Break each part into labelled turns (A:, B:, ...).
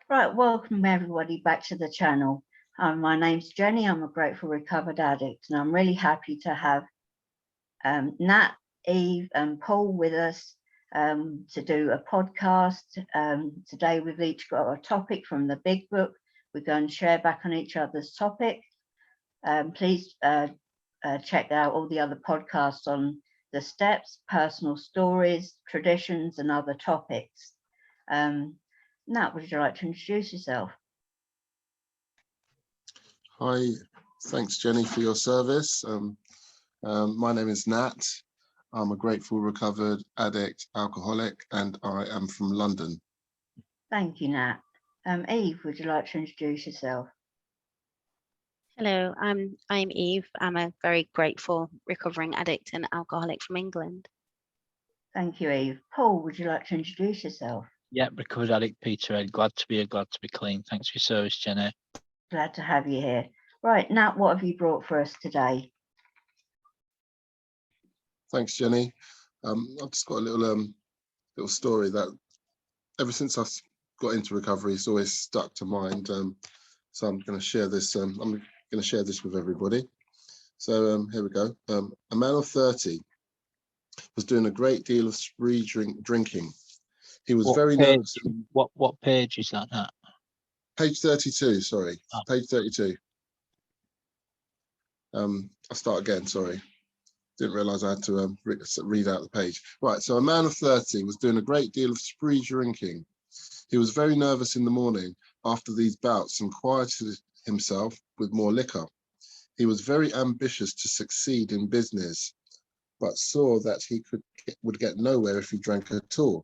A: Right, welcome everybody back to the channel. My name's Jenny, I'm a grateful recovered addict, and I'm really happy to have Nat, Eve and Paul with us to do a podcast. Today we've each got a topic from the big book. We're going to share back on each other's topic. Please check out all the other podcasts on the steps, personal stories, traditions and other topics. Nat, would you like to introduce yourself?
B: Hi, thanks Jenny for your service. My name is Nat. I'm a grateful recovered addict, alcoholic, and I am from London.
A: Thank you, Nat. Eve, would you like to introduce yourself?
C: Hello, I'm Eve. I'm a very grateful recovering addict and alcoholic from England.
A: Thank you, Eve. Paul, would you like to introduce yourself?
D: Yeah, recovered addict Peter Ed. Glad to be here, glad to be clean. Thanks for your service, Jenny.
A: Glad to have you here. Right, Nat, what have you brought for us today?
B: Thanks, Jenny. I've just got a little story that ever since I got into recovery, it's always stuck to mind. So I'm going to share this. I'm going to share this with everybody. So here we go. A man of 30 was doing a great deal of spree drinking. He was very nervous.
D: What page is that, Nat?
B: Page 32, sorry.
D: Oh.
B: Page 32. I'll start again, sorry. Didn't realise I had to read out the page. Right, so a man of 30 was doing a great deal of spree drinking. He was very nervous in the morning after these bouts and quieted himself with more liquor. He was very ambitious to succeed in business, but saw that he would get nowhere if he drank at all.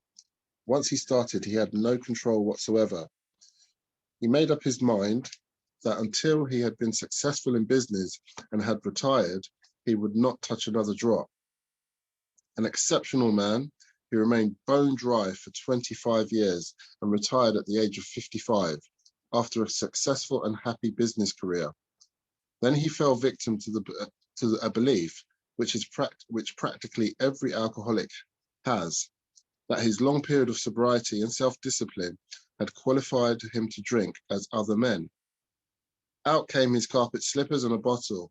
B: Once he started, he had no control whatsoever. He made up his mind that until he had been successful in business and had retired, he would not touch another drop. An exceptional man, he remained bone dry for 25 years and retired at the age of 55 after a successful and happy business career. Then he fell victim to a belief which practically every alcoholic has, that his long period of sobriety and self-discipline had qualified him to drink as other men. Out came his carpet slippers and a bottle.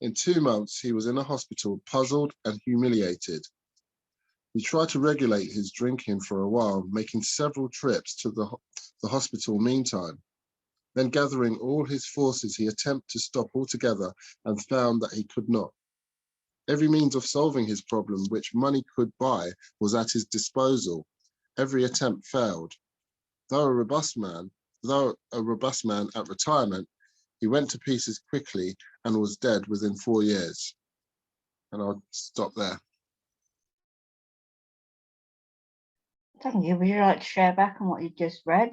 B: In 2 months, he was in a hospital, puzzled and humiliated. He tried to regulate his drinking for a while, making several trips to the hospital meantime. Then gathering all his forces, he attempted to stop altogether and found that he could not. Every means of solving his problem, which money could buy, was at his disposal. Every attempt failed. Though a robust man at retirement, he went to pieces quickly and was dead within 4 years. And I'll stop there.
A: Thank you. Would you like to share back on what you just read?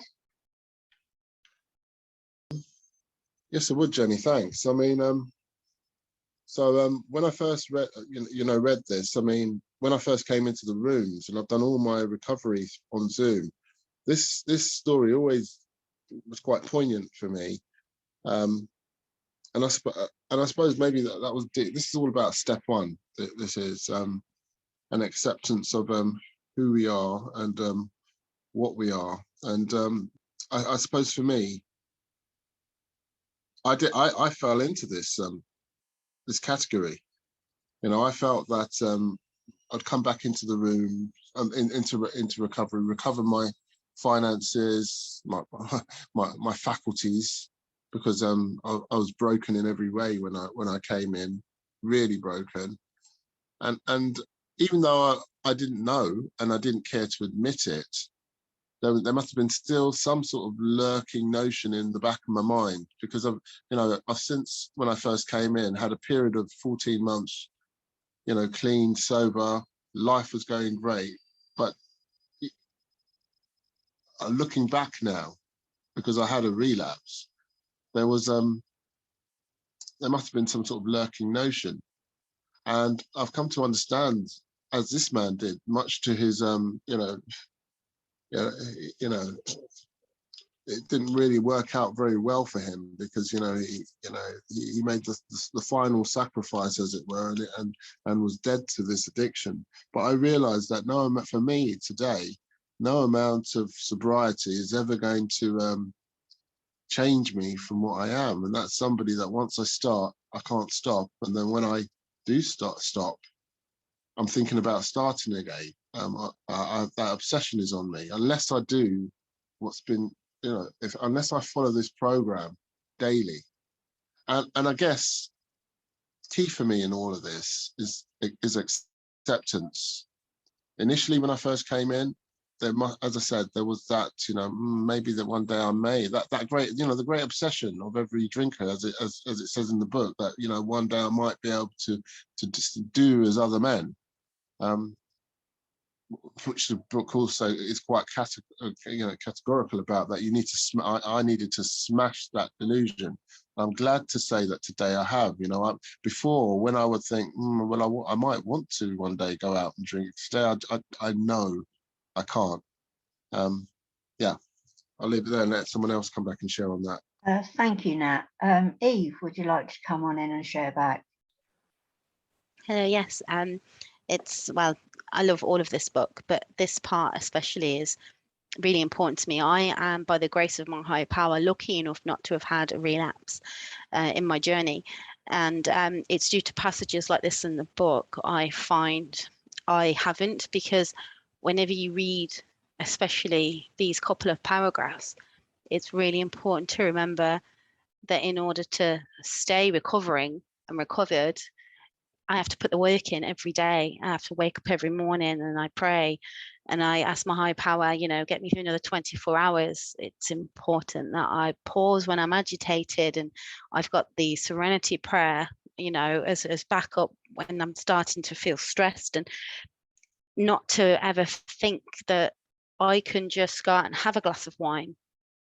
B: Yes, I would, Jenny. Thanks. I mean, when I first read this, I mean, when I first came into the rooms, and I've done all my recovery on Zoom, this story always was quite poignant for me. And I suppose maybe that was this is all about step one. This is an acceptance of who we are and what we are. And I suppose for me, I fell into this this category. You know, I felt that I'd come back into the room, into recovery, recover my finances, my faculties, because I was broken in every way when I came in, really broken, and even though I didn't know and I didn't care to admit it, there must have been still some sort of lurking notion in the back of my mind, because I've since when I first came in had a period of 14 months, you know, clean, sober, life was going great, but looking back now, because I had a relapse, there must have been some sort of lurking notion, and I've come to understand, as this man did, much to his it didn't really work out very well for him, because he made the final sacrifice, as it were, and was dead to this addiction. But I realized that for me today, no amount of sobriety is ever going to change me from what I am. And that's somebody that once I start, I can't stop. And then when I do stop, I'm thinking about starting again. That obsession is on me. Unless I do what's been, unless I follow this program daily. And I guess key for me in all of this is acceptance. Initially, when I first came in, as I said, there was that, maybe that one day I may, that great, the great obsession of every drinker, as it says in the book, that, one day I might be able to do as other men, which the book also is quite categorical about, that you need to, I needed to smash that delusion. I'm glad to say that today I have, before, when I would think, well, I might want to one day go out and drink. Today, I know I can't. Yeah, I'll leave it there and let someone else come back and share on that.
A: Thank you, Nat. Eve, would you like to come on in and share back?
C: Hello, yes. Well, I love all of this book, but this part especially is really important to me. I am, by the grace of my higher power, lucky enough not to have had a relapse in my journey. And it's due to passages like this in the book, I find I haven't, because whenever you read, especially these couple of paragraphs, it's really important to remember that in order to stay recovering and recovered, I have to put the work in every day. I have to wake up every morning and I pray and I ask my higher power, get me through another 24 hours. It's important that I pause when I'm agitated, and I've got the serenity prayer, as backup when I'm starting to feel stressed, and not to ever think that I can just go out and have a glass of wine,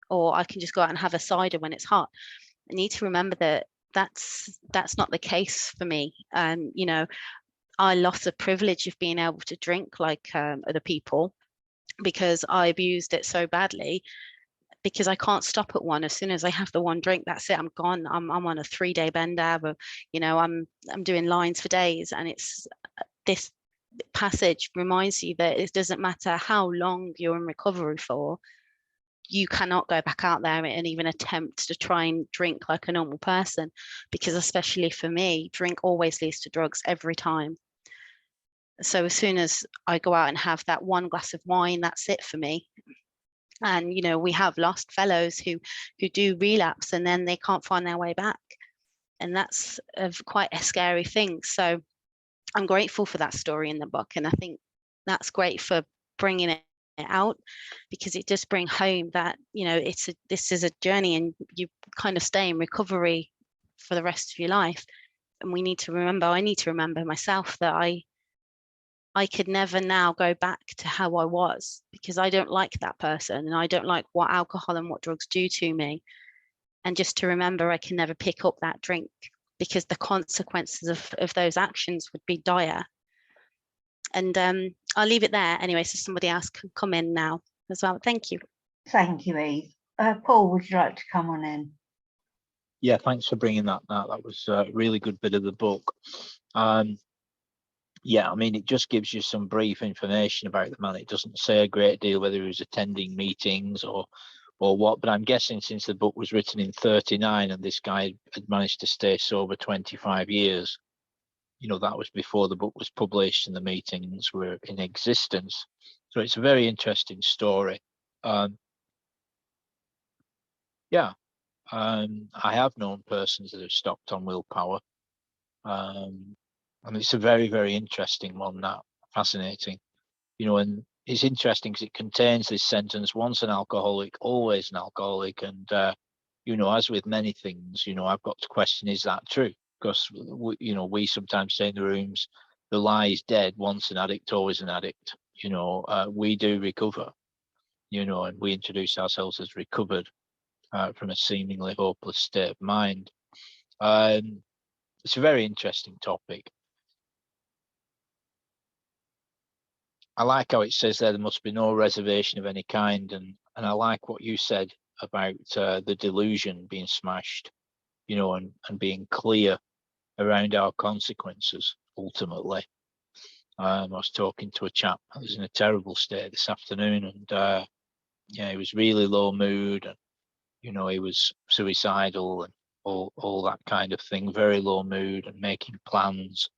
C: or I can just go out and have a cider when it's hot. I need to remember that that's not the case for me. And I lost the privilege of being able to drink like other people, because I abused it so badly, because I can't stop at one. As soon as I have the one drink, that's it, I'm gone. I'm on a 3-day bender, but I'm doing lines for days. And it's this passage reminds you that it doesn't matter how long you're in recovery for, you cannot go back out there and even attempt to try and drink like a normal person, because especially for me, drink always leads to drugs every time. So as soon as I go out and have that one glass of wine, that's it for me. And we have lost fellows who do relapse and then they can't find their way back, and that's quite a scary thing. So I'm grateful for that story in the book, and I think that's great for bringing it out, because it does bring home that this is a journey, and you kind of stay in recovery for the rest of your life. And I need to remember myself that I could never now go back to how I was, because I don't like that person, and I don't like what alcohol and what drugs do to me. And just to remember I can never pick up that drink, because the consequences of those actions would be dire. And I'll leave it there anyway, so somebody else can come in now as well. Thank you.
A: Thank you, Eve. Paul, would you like to come on in?
D: Yeah, thanks for bringing that. That was a really good bit of the book. Yeah, I mean, it just gives you some brief information about the man. It doesn't say a great deal whether he was attending meetings or what, but I'm guessing since the book was written in 1939 and this guy had managed to stay sober 25 years, that was before the book was published and the meetings were in existence. So it's a very interesting story. I have known persons that have stopped on willpower. And it's a very, very interesting one, that fascinating, and it's interesting because it contains this sentence, once an alcoholic, always an alcoholic. And, as with many things, I've got to question, is that true? Because, we sometimes say in the rooms, the lie is dead, once an addict, always an addict. We do recover, and we introduce ourselves as recovered from a seemingly hopeless state of mind. It's a very interesting topic. I like how it says there must be no reservation of any kind, and I like what you said about the delusion being smashed, and being clear around our consequences ultimately. I was talking to a chap that was in a terrible state this afternoon, and yeah, he was really low mood, and you know, he was suicidal and all that kind of thing, very low mood and making plans,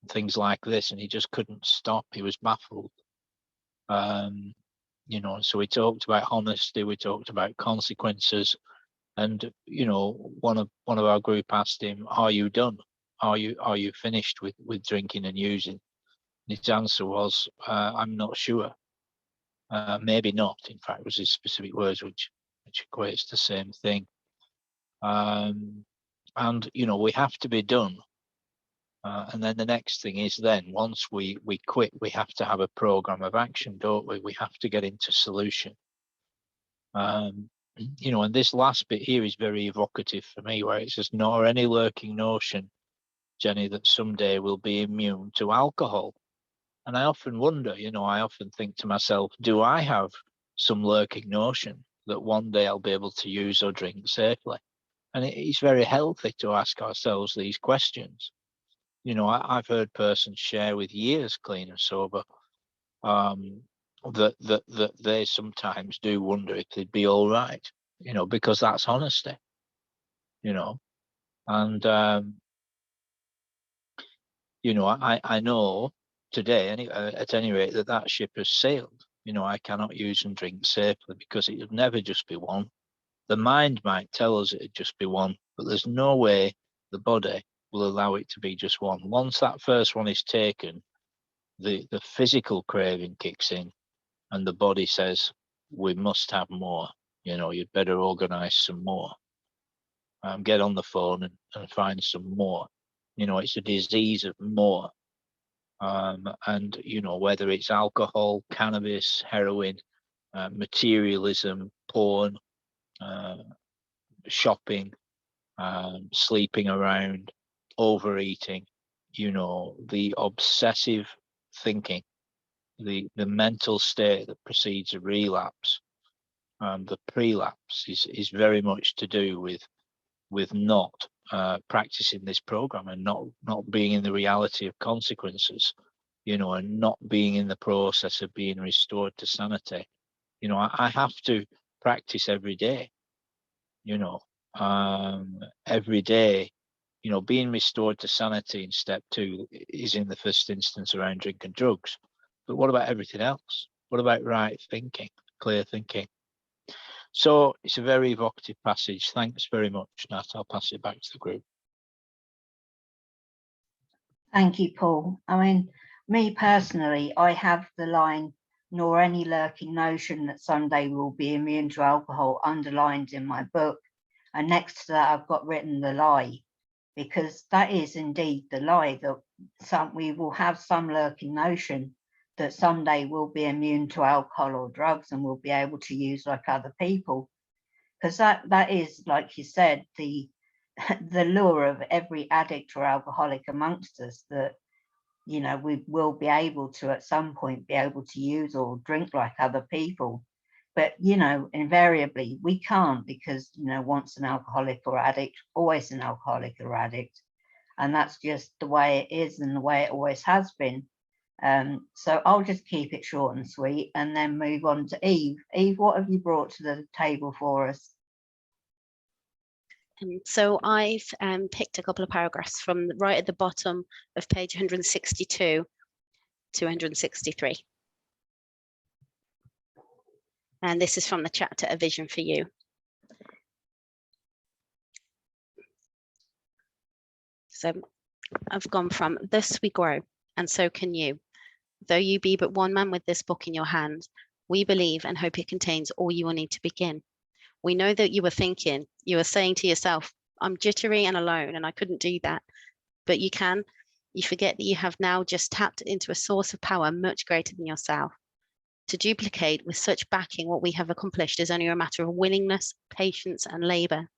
D: things like this, and he just couldn't stop. He was baffled. You know, so we talked about honesty, we talked about consequences, and you know, one of our group asked him, "Are you done? Are you finished with drinking and using?" And his answer was, "I'm not sure. Maybe not." In fact, was his specific words, which equates to the same thing. And you know, we have to be done. And then the next thing is, then once we quit, we have to have a program of action, don't we? We have to get into solution. You know, and this last bit here is very evocative for me, where it says, "Nor any lurking notion, Jenny, that someday we'll be immune to alcohol." And I often wonder, you know, I often think to myself, do I have some lurking notion that one day I'll be able to use or drink safely? And it's very healthy to ask ourselves these questions. You know, I've heard persons share with years clean and sober that they sometimes do wonder if they'd be all right, you know, because that's honesty, you know. And you know, I know today, at any rate, that ship has sailed. You know, I cannot use and drink safely because it would never just be one. The mind might tell us it'd just be one, but there's no way the body will allow it to be just one. Once that first one is taken, the physical craving kicks in, and the body says, "We must have more. You know, you'd better organise some more. Get on the phone and find some more." You know, it's a disease of more. And you know, whether it's alcohol, cannabis, heroin, materialism, porn, shopping, sleeping around, overeating, you know, the obsessive thinking, the mental state that precedes a relapse, the prelapse is very much to do with not practicing this program and not being in the reality of consequences, you know, and not being in the process of being restored to sanity. You know, I have to practice every day, you know, every day, you know, being restored to sanity in step 2 is in the first instance around drink and drugs. But what about everything else? What about right thinking, clear thinking? So it's a very evocative passage. Thanks very much, Nat. I'll pass it back to the group.
A: Thank you, Paul. I mean, me personally, I have the line, "Nor any lurking notion that someday we'll be immune to alcohol," underlined in my book. And next to that, I've got written the lie, because that is indeed the lie, that we will have some lurking notion that someday we'll be immune to alcohol or drugs and we'll be able to use like other people. Because that is, like you said, the lure of every addict or alcoholic amongst us, that, you know, we will be able to at some point be able to use or drink like other people. But, you know, invariably we can't, because, you know, once an alcoholic or addict, always an alcoholic or addict. And that's just the way it is and the way it always has been. So I'll just keep it short and sweet and then move on to Eve. Eve, what have you brought to the table for us?
C: So I've picked a couple of paragraphs from right at the bottom of page 162 to 163. And this is from the chapter A Vision for You. So I've gone from, "Thus we grow, and so can you. Though you be but one man with this book in your hand, we believe and hope it contains all you will need to begin. We know that you are thinking, you are saying to yourself, I'm jittery and alone and I couldn't do that. But you can. You forget that you have now just tapped into a source of power much greater than yourself. To duplicate with such backing what we have accomplished is only a matter of willingness, patience, and labor.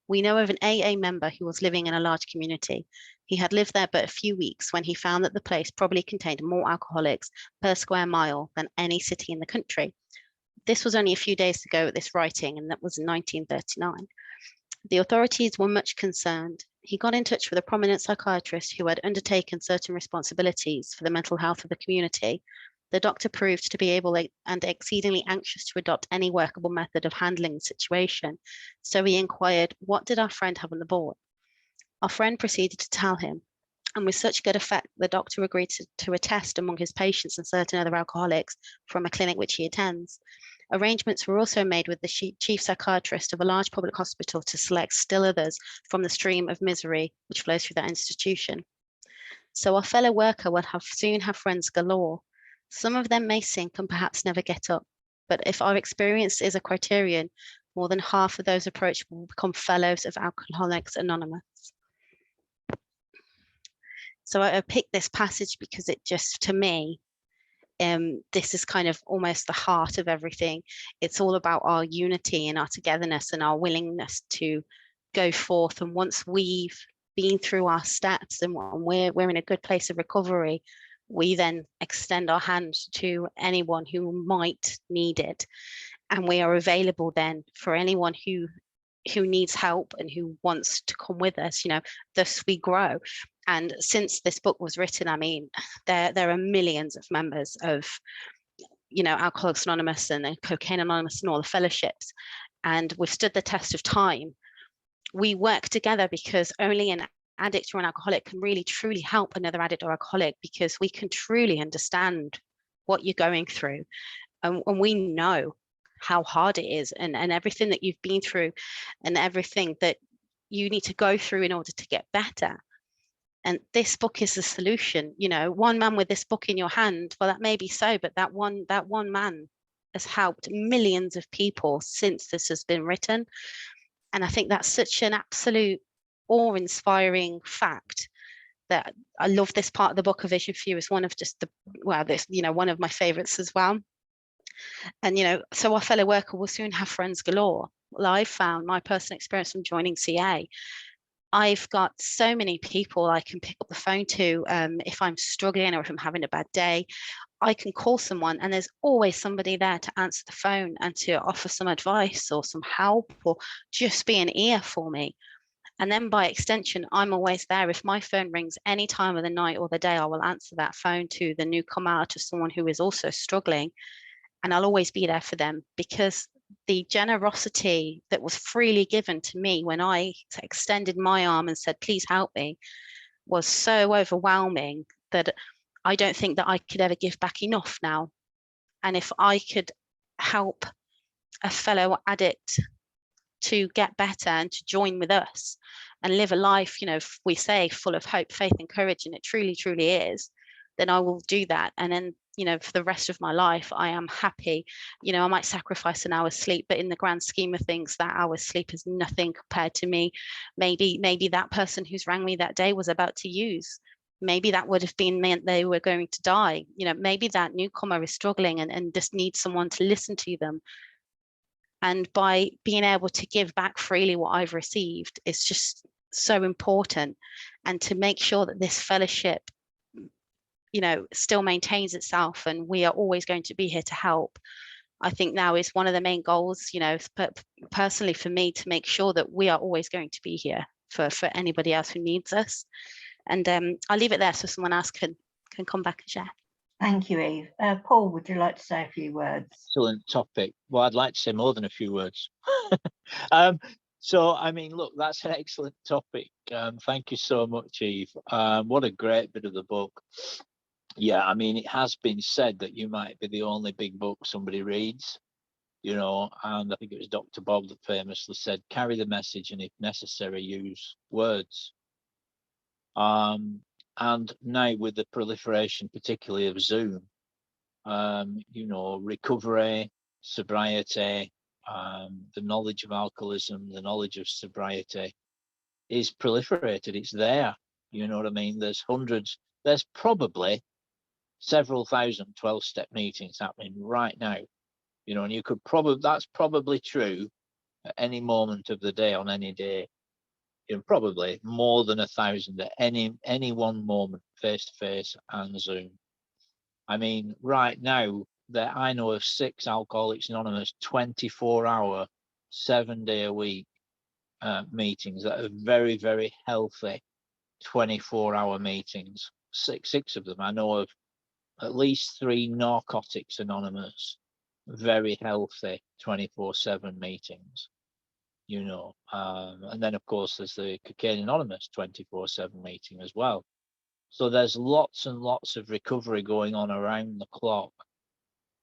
C: We know of an AA member who was living in a large community. He had lived there but a few weeks when he found that the place probably contained more alcoholics per square mile than any city in the country. This was only a few days ago at this writing, and that was in 1939. The authorities were much concerned. He got in touch with a prominent psychiatrist who had undertaken certain responsibilities for the mental health of the community. The doctor proved to be able and exceedingly anxious to adopt any workable method of handling the situation. So he inquired, what did our friend have on the board? Our friend proceeded to tell him, and with such good effect, the doctor agreed to a test among his patients and certain other alcoholics from a clinic which he attends. Arrangements were also made with the chief psychiatrist of a large public hospital to select still others from the stream of misery which flows through that institution. So our fellow worker will soon have friends galore. Some of them may sink and perhaps never get up, but if our experience is a criterion, more than half of those approached will become fellows of Alcoholics Anonymous. So I picked this passage because it just, to me, this is kind of almost the heart of everything. It's all about our unity and our togetherness and our willingness to go forth. And once we've been through our steps and we're in a good place of recovery, we then extend our hands to anyone who might need it. And we are available then for anyone who needs help and who wants to come with us, thus we grow. And since this book was written, I mean, there are millions of members of, Alcoholics Anonymous and Cocaine Anonymous and all the fellowships, and we've stood the test of time. We work together because only an addict or an alcoholic can really truly help another addict or alcoholic, because we can truly understand what you're going through, and we know how hard it is, and everything that you've been through and everything that you need to go through in order to get better. And this book is the solution. One man with this book in your hand, well, that may be so, but that one man has helped millions of people since this has been written. And I think that's such an absolute awe-inspiring fact that I love this part of the book. A Vision for You is one of one of my favorites as well. And, so our fellow worker will soon have friends galore. Well, I've found my personal experience from joining CA, I've got so many people I can pick up the phone to if I'm struggling or if I'm having a bad day. I can call someone and there's always somebody there to answer the phone and to offer some advice or some help or just be an ear for me. And then by extension, I'm always there. If my phone rings any time of the night or the day, I will answer that phone to the newcomer, to someone who is also struggling. And I'll always be there for them, because the generosity that was freely given to me when I extended my arm and said, please help me, was so overwhelming that I don't think that I could ever give back enough now. And if I could help a fellow addict to get better and to join with us and live a life, we say full of hope, faith and courage, and it truly, truly is, then I will do that. And then, for the rest of my life, I am happy. I might sacrifice an hour's sleep, but in the grand scheme of things, that hour's sleep is nothing compared to me. Maybe that person who's rang me that day was about to use. Maybe that would have been meant they were going to die. Maybe that newcomer is struggling and just needs someone to listen to them. And by being able to give back freely what I've received is just so important. And to make sure that this fellowship, still maintains itself and we are always going to be here to help, I think now is one of the main goals, personally for me, to make sure that we are always going to be here for anybody else who needs us. And I'll leave it there so someone else can come back and share.
A: Thank you, Eve. Paul, would you like to say a few words?
D: Excellent topic. Well, I'd like to say more than a few words. So, I mean, look, that's an excellent topic. Thank you so much, Eve. What a great bit of the book. Yeah, I mean, it has been said that you might be the only big book somebody reads, and I think it was Dr. Bob that famously said, carry the message and if necessary, use words. And now with the proliferation, particularly of Zoom, recovery, sobriety, the knowledge of alcoholism, the knowledge of sobriety is proliferated. It's there. You know what I mean? There's hundreds, there's probably several thousand 12-step meetings happening right now, and you could that's probably true at any moment of the day on any day. Probably more than 1,000 at any one moment, face to face and Zoom. I mean, right now that I know of 6 Alcoholics Anonymous 24-hour, 7-day a week meetings that are very, very healthy 24-hour meetings. Six of them. I know of at least 3 Narcotics Anonymous, very healthy 24/7 meetings, you know. And then of course there's the Cocaine Anonymous 24/7 meeting as well. So there's lots and lots of recovery going on around the clock,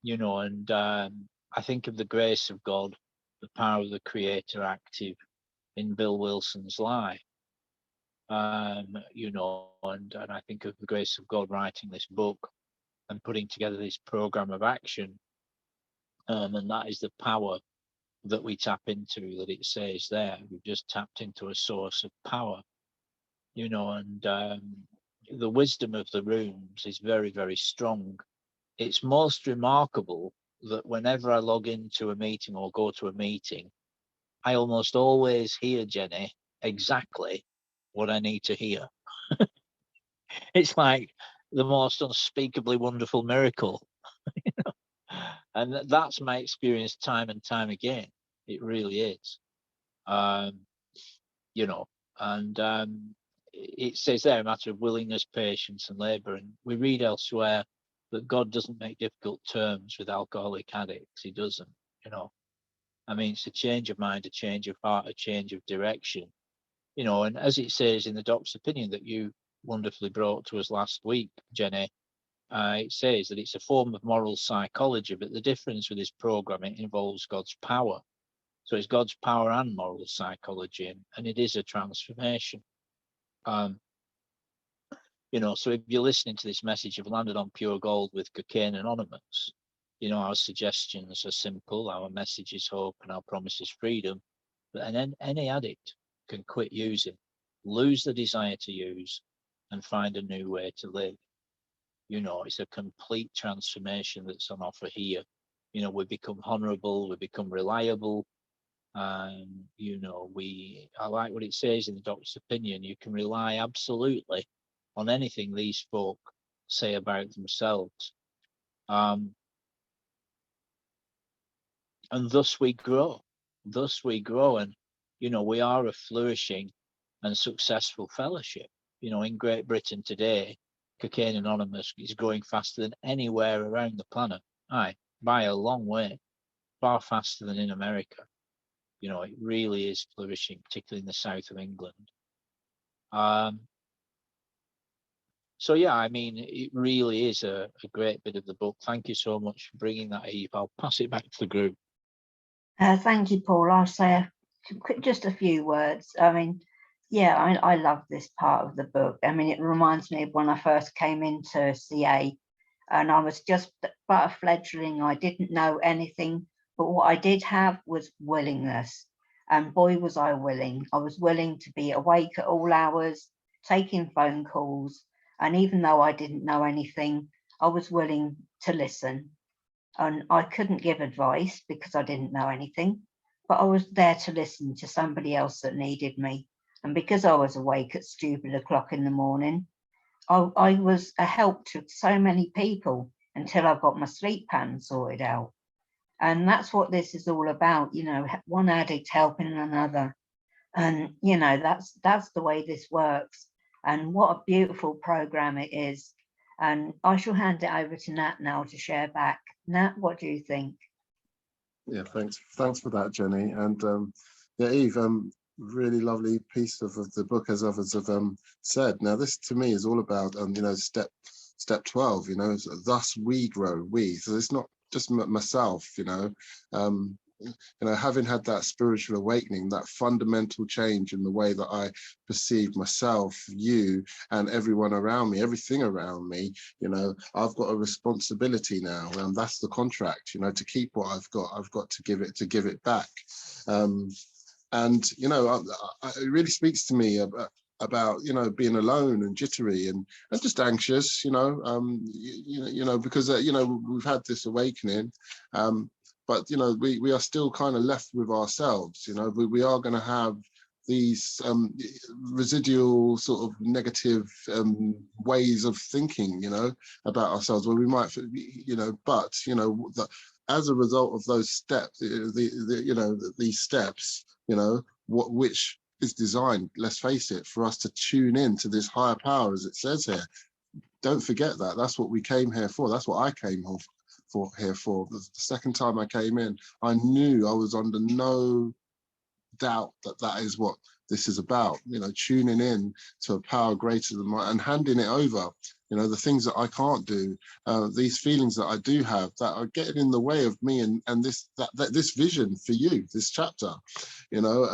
D: you know. And I think of the grace of God, the power of the Creator active in Bill Wilson's life, you know, and I think of the grace of God writing this book and putting together this program of action, and that is the power that we tap into, that it says there. We've just tapped into a source of power, you know. And the wisdom of the rooms is very, very strong. It's most remarkable that whenever I log into a meeting or go to a meeting, I almost always hear, Jenny, exactly what I need to hear. It's like the most unspeakably wonderful miracle. You know? And that's my experience time and time again. It really is. You know, and it says there a matter of willingness, patience, and labor. And we read elsewhere that God doesn't make difficult terms with alcoholic addicts. He doesn't, you know. I mean, it's a change of mind, a change of heart, a change of direction, you know. And as it says in the doc's opinion that you wonderfully brought to us last week, Jenny, it says that it's a form of moral psychology, but the difference with this program, it involves God's power. So it's God's power and moral psychology, and it is a transformation. You know, so if you're listening to this message, you've landed on pure gold with Cocaine Anonymous. You know, our suggestions are simple. Our message is hope, and our promise is freedom. But any addict can quit using, lose the desire to use, and find a new way to live. You know, it's a complete transformation that's on offer here. You know, we become honorable, we become reliable. You know, I like what it says in the doctor's opinion. You can rely absolutely on anything these folk say about themselves. And thus we grow. And, you know, we are a flourishing and successful fellowship. You know, in Great Britain today, Cocaine Anonymous is growing faster than anywhere around the planet. Aye, by a long way, far faster than in America. You know, it really is flourishing, particularly in the south of England. So yeah, I mean, it really is a great bit of the book. Thank you so much for bringing that, Eve. I'll pass it back to the group.
A: Thank you, Paul. I'll say just a few words. I mean, yeah, I love this part of the book. I mean, it reminds me of when I first came into CA, and I was just but a fledgling. I didn't know anything, but what I did have was willingness. And boy, was I willing. I was willing to be awake at all hours, taking phone calls. And even though I didn't know anything, I was willing to listen. And I couldn't give advice because I didn't know anything, but I was there to listen to somebody else that needed me. And because I was awake at stupid o'clock in the morning, I was a help to so many people until I got my sleep pattern sorted out. And that's what this is all about, you know, one addict helping another. And, you know, that's the way this works. And what a beautiful program it is. And I shall hand it over to Nat now to share back. Nat, what do you think?
B: Yeah, thanks for that, Jenny. And yeah, Eve, really lovely piece of the book, as others have said. Now, this to me is all about you know, step 12. You know, thus we grow. So it's not just myself. You know, having had that spiritual awakening, that fundamental change in the way that I perceive myself, you, and everyone around me, everything around me, you know, I've got a responsibility now, and that's the contract, you know, to keep what I've got to give it back. And, you know, it really speaks to me about, you know, being alone and jittery and just anxious, you know, because, you know, we've had this awakening. But, you know, we are still kind of left with ourselves, you know, we are going to have these residual sort of negative ways of thinking, you know, about ourselves, where we might, you know, but, you know, as a result of those steps, you know, these steps, you know, which is designed, let's face it, for us to tune in to this higher power, as it says here. Don't forget that. That's what we came here for. That's what I came here for. The second time I came in, I knew I was under no doubt that that is what this is about, you know, tuning in to a power greater than mine and handing it over, you know, the things that I can't do, these feelings that I do have that are getting in the way of me and this vision for you, this chapter, you know,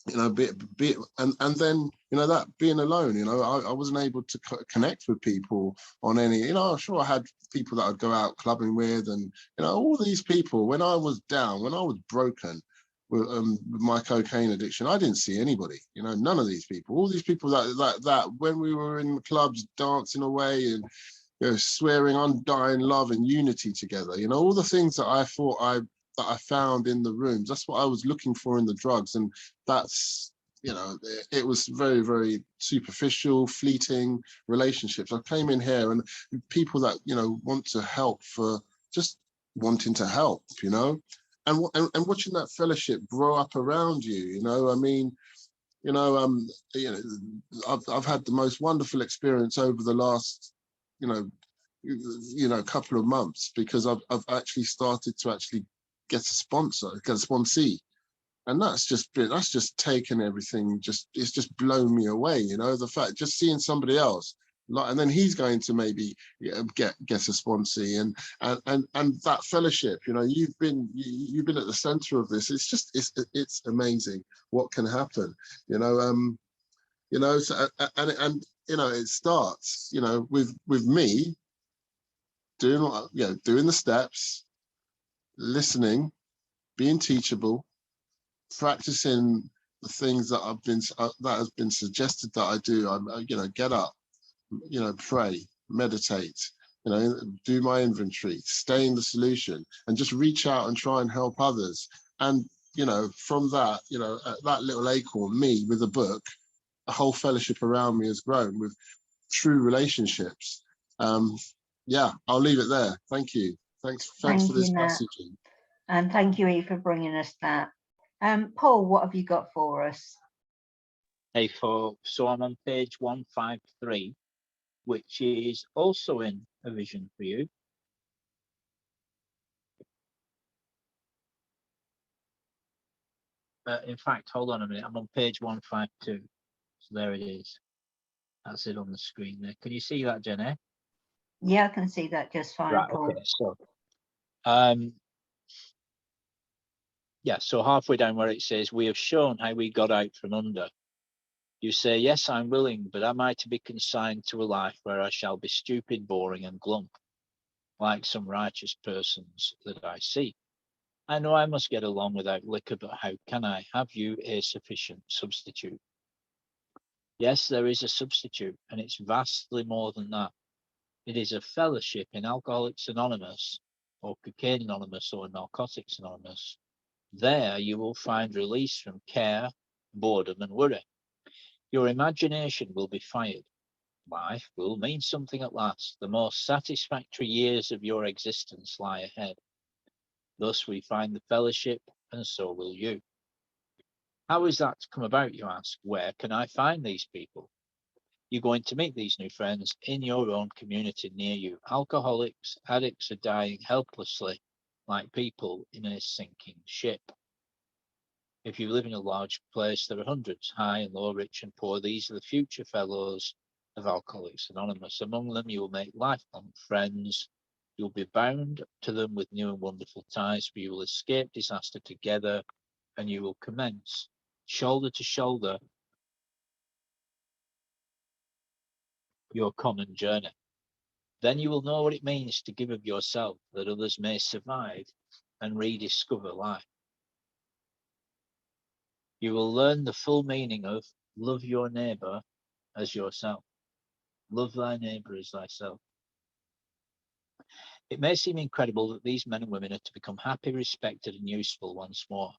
B: and then, you know, that being alone, you know, I wasn't able to connect with people on any, you know, sure, I had people that I'd go out clubbing with, and, you know, all these people, when I was down, when I was broken with my cocaine addiction, I didn't see anybody, you know, none of these people, all these people that when we were in the clubs dancing away and, you know, swearing undying love and unity together, you know, all the things that I thought that I found in the rooms, that's what I was looking for in the drugs. And that's, you know, it was very, very superficial, fleeting relationships. I came in here and people that, you know, want to help for just wanting to help, you know, and watching that fellowship grow up around you, you know, I mean, you know, I've had the most wonderful experience over the last, you know, couple of months, because I've actually started to get a sponsee, and that's just taken everything, it's just blown me away, you know, the fact just seeing somebody else like, and then he's going to maybe get a sponsee, and that fellowship, you know, you've been at the center of this. It's amazing what can happen, you know, so, and you know, it starts, you know, with me doing, you know, doing the steps, listening, being teachable, practicing the things that has been suggested that I do. You know, get up, you know, pray, meditate, you know, do my inventory, stay in the solution, and just reach out and try and help others. And, you know, from that, you know, that little acorn, me with a book, a whole fellowship around me has grown with true relationships. Yeah, I'll leave it there. Thank you. Thanks for this messaging.
A: And thank you, Eve, for bringing us that. Paul, what have you got for us?
D: Hey, folks, so I'm on page 153, which is also in A Vision for You. In fact, hold on a minute, I'm on page 152. So there it is. That's it on the screen there. Can you see that, Jenny?
A: Yeah, I can see that just fine,
D: Right,
A: Paul.
D: okay, so yeah, so halfway down where it says, we have shown how we got out from under. You say, yes, I'm willing, but am I to be consigned to a life where I shall be stupid, boring, and glum, like some righteous persons that I see? I know I must get along without liquor, but how can I? Have you a sufficient substitute? Yes, there is a substitute, and it's vastly more than that. It is a fellowship in Alcoholics Anonymous, or Cocaine Anonymous, or Narcotics Anonymous. There you will find release from care, boredom, and worry. Your imagination will be fired. Life will mean something at last. The most satisfactory years of your existence lie ahead. Thus we find the fellowship, and so will you. How is that to come about, you ask? Where can I find these people? You're going to meet these new friends in your own community near you. Alcoholics, addicts are dying helplessly, like people in a sinking ship. If you live in a large place, there are hundreds, high and low, rich and poor. These are the future fellows of Alcoholics Anonymous. Among them, you will make lifelong friends. You'll be bound to them with new and wonderful ties, for you will escape disaster together, and you will commence shoulder to shoulder your common journey. Then you will know what it means to give of yourself, that others may survive and rediscover life. You will learn the full meaning of love your neighbor as yourself. Love thy neighbor as thyself. It may seem incredible that these men and women are to become happy, respected, and useful once more.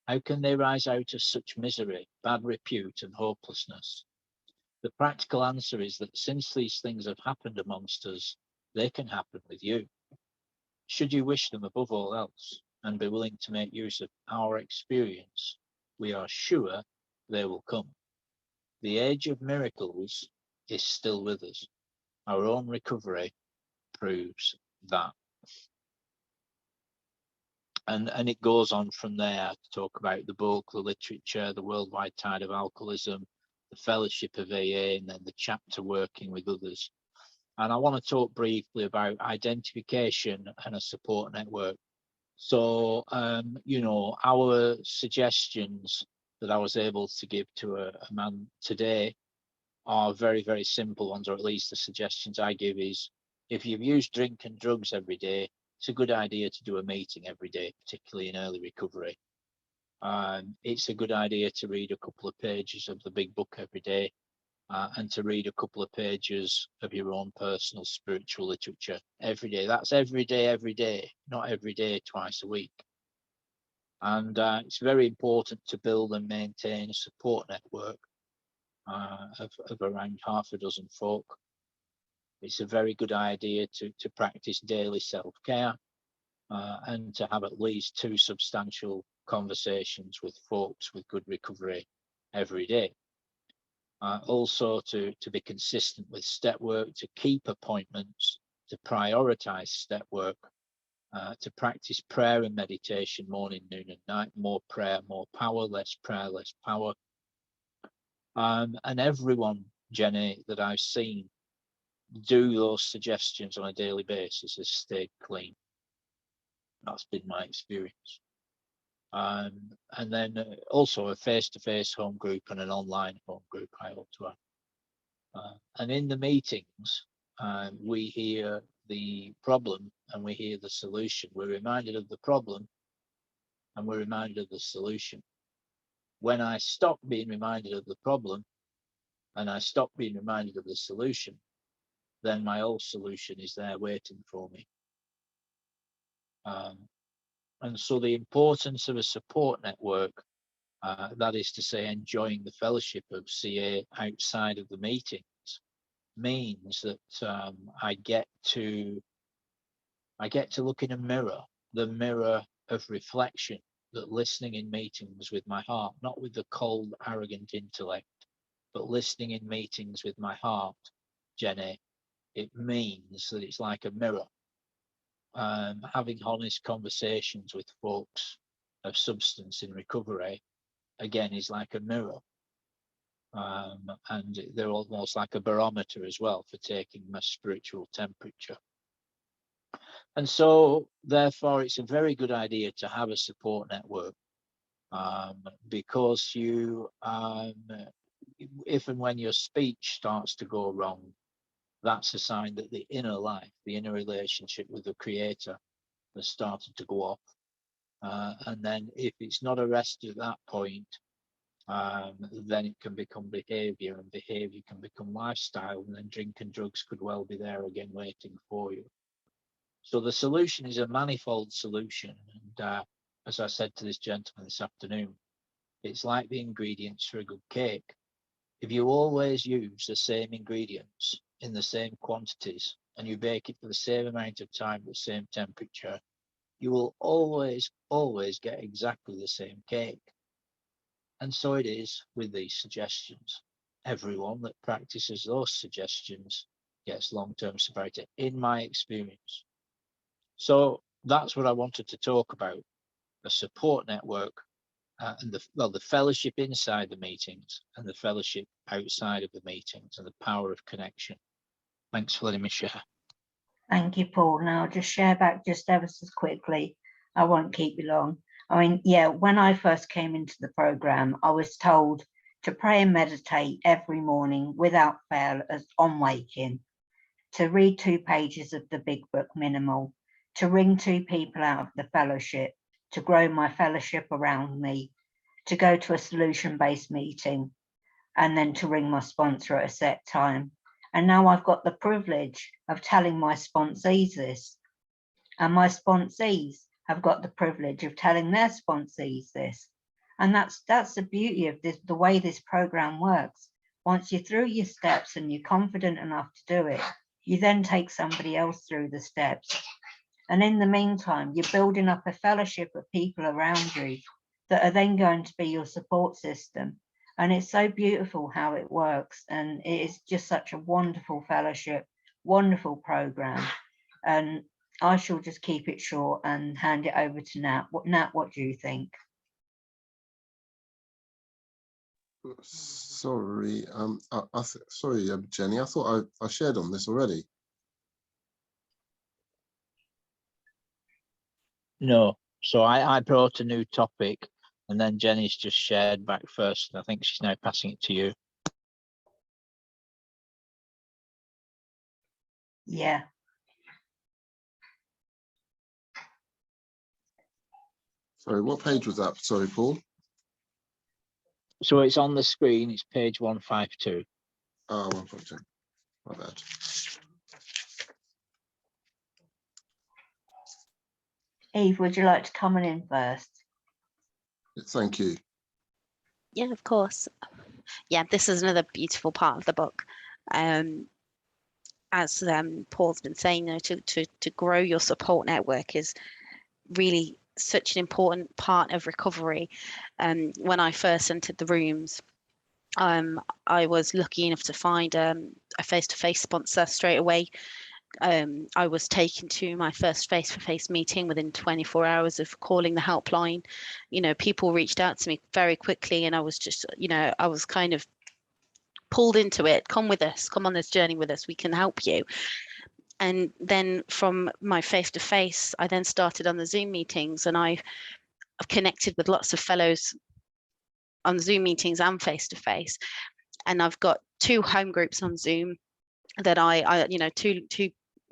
D: How can they rise out of such misery, bad repute, and hopelessness? The practical answer is that since these things have happened amongst us, they can happen with you. Should you wish them above all else, and be willing to make use of our experience, we are sure they will come. The age of miracles is still with us. Our own recovery proves that. And it goes on from there to talk about the book, the literature, the worldwide tide of alcoholism, the fellowship of AA, and then the chapter working with others. And I want to talk briefly about identification and a support network. So, you know, our suggestions that I was able to give to a man today are very, very simple ones, or at least the suggestions I give is, if you've used drink and drugs every day, it's a good idea to do a meeting every day, particularly in early recovery. It's a good idea to read a couple of pages of the big book every day, and to read a couple of pages of your own personal spiritual literature every day. That's every day, not every day, twice a week. And it's very important to build and maintain a support network of around half a dozen folk. It's a very good idea to practice daily self-care and to have at least 2 substantial conversations with folks with good recovery every day. Also to be consistent with step work, to keep appointments, to prioritize step work, to practice prayer and meditation morning, noon and night. More prayer, more power; less prayer, less power. And everyone, Jenny, that I've seen do those suggestions on a daily basis has stayed clean. That's been my experience. And then also a face-to-face home group and an online home group I hope to have. And in the meetings, we hear the problem and we hear the solution. We're reminded of the problem and we're reminded of the solution. When I stop being reminded of the problem and I stop being reminded of the solution, then my old solution is there waiting for me. And so the importance of a support network, that is to say, enjoying the fellowship of CA outside of the meetings, means that I get to look in a mirror, the mirror of reflection, that listening in meetings with my heart, not with the cold, arrogant intellect, but listening in meetings with my heart, Jenny, it means that it's like a mirror. Having honest conversations with folks of substance in recovery, again, is like a mirror. And they're almost like a barometer as well for taking my spiritual temperature. And so, therefore, it's a very good idea to have a support network, because you, if and when your speech starts to go wrong, that's a sign that the inner life, the inner relationship with the Creator has started to go off. And then if it's not arrested at that point, then it can become behavior, and behavior can become lifestyle, and then drink and drugs could well be there again waiting for you. So the solution is a manifold solution. And as I said to this gentleman this afternoon, it's like the ingredients for a good cake. If you always use the same ingredients in the same quantities and you bake it for the same amount of time at the same temperature, you will always get exactly the same cake. And so it is with these suggestions. Everyone that practices those suggestions gets long-term sobriety, in my experience. So that's what I wanted to talk about, a support network, and the fellowship inside the meetings and the fellowship outside of the meetings, and the power of connection. Thanks for letting me share.
A: Thank you, Paul. Now I'll just share back just ever so quickly. I won't keep you long. I mean, yeah, when I first came into the program, I was told to pray and meditate every morning without fail as on waking, to read 2 pages of the big book minimal, to ring 2 people out of the fellowship, to grow my fellowship around me, to go to a solution-based meeting, and then to ring my sponsor at a set time. And now I've got the privilege of telling my sponsees this, and my sponsees have got the privilege of telling their sponsees this. And that's the beauty of this, the way this program works. Once you're through your steps and you're confident enough to do it, you then take somebody else through the steps. And in the meantime, you're building up a fellowship of people around you that are then going to be your support system. And it's so beautiful how it works. And it is just such a wonderful fellowship, wonderful program. And I shall just keep it short and hand it over to Nat. Nat, what do you think?
B: Sorry, sorry, Jenny. I thought I shared on this already.
D: No, so I brought a new topic, and then Jenny's just shared back first. I think she's now passing it to you.
A: Yeah.
B: Sorry, what page was that? Sorry, Paul.
D: So it's on the screen. It's page 152.
B: Oh, 152. My bad.
A: Eve, would you like to come in first?
B: Thank you.
C: Yeah, of course. Yeah, this is another beautiful part of the book. As Paul's been saying, to grow your support network is really such an important part of recovery. When I first entered the rooms, I was lucky enough to find a face-to-face sponsor straight away. I was taken to my first face-to-face meeting within 24 hours of calling the helpline. You know, people reached out to me very quickly, and I was just, you know, I was kind of pulled into it. Come with us, come on this journey with us, we can help you. And then from my face-to-face, I then started on the Zoom meetings, and I've connected with lots of fellows on Zoom meetings and face-to-face. And I've got 2 home groups on Zoom that I you know, two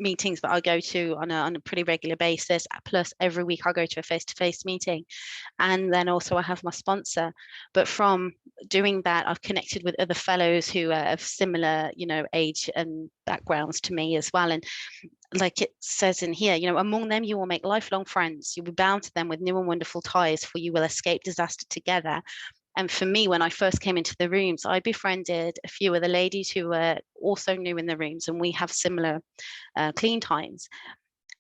C: meetings that I go to on a pretty regular basis, plus every week I go to a face-to-face meeting. And then also I have my sponsor. But from doing that, I've connected with other fellows who are of similar, you know, age and backgrounds to me as well. And like it says in here, you know, among them you will make lifelong friends. You'll be bound to them with new and wonderful ties, for you will escape disaster together. And for me, when I first came into the rooms, I befriended a few of the ladies who were also new in the rooms, and we have similar clean times.